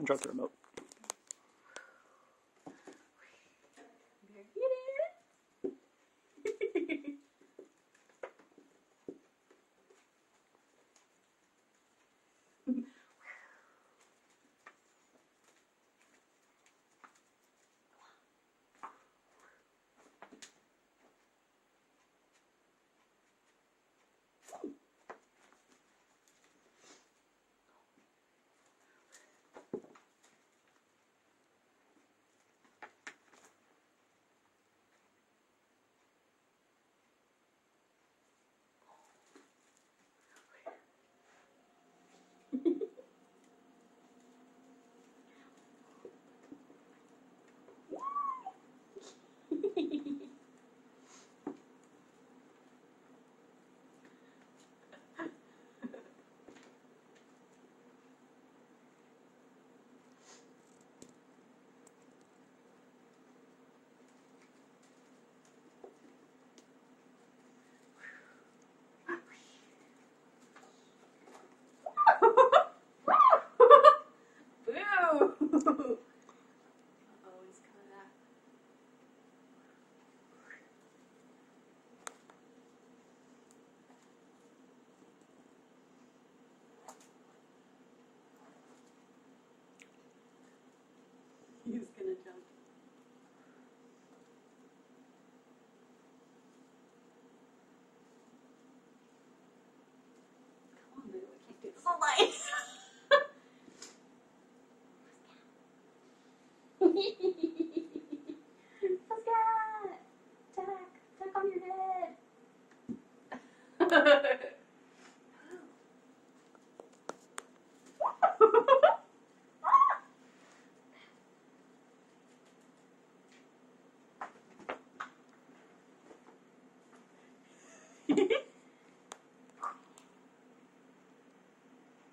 Drop the remote. He's gonna jump. Come on, Boo. I can't do this all night. Pussycat! Tack on your head.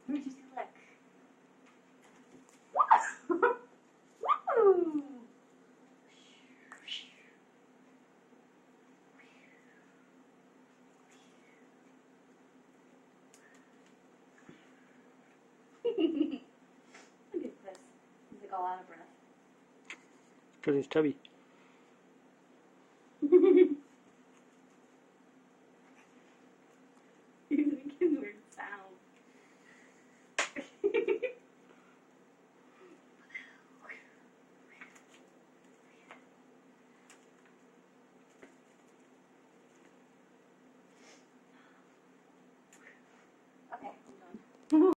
Let me just lick. Woo! Look at this. He's like all out of breath. Because he's chubby. He's making weird sounds. Okay, I'm done.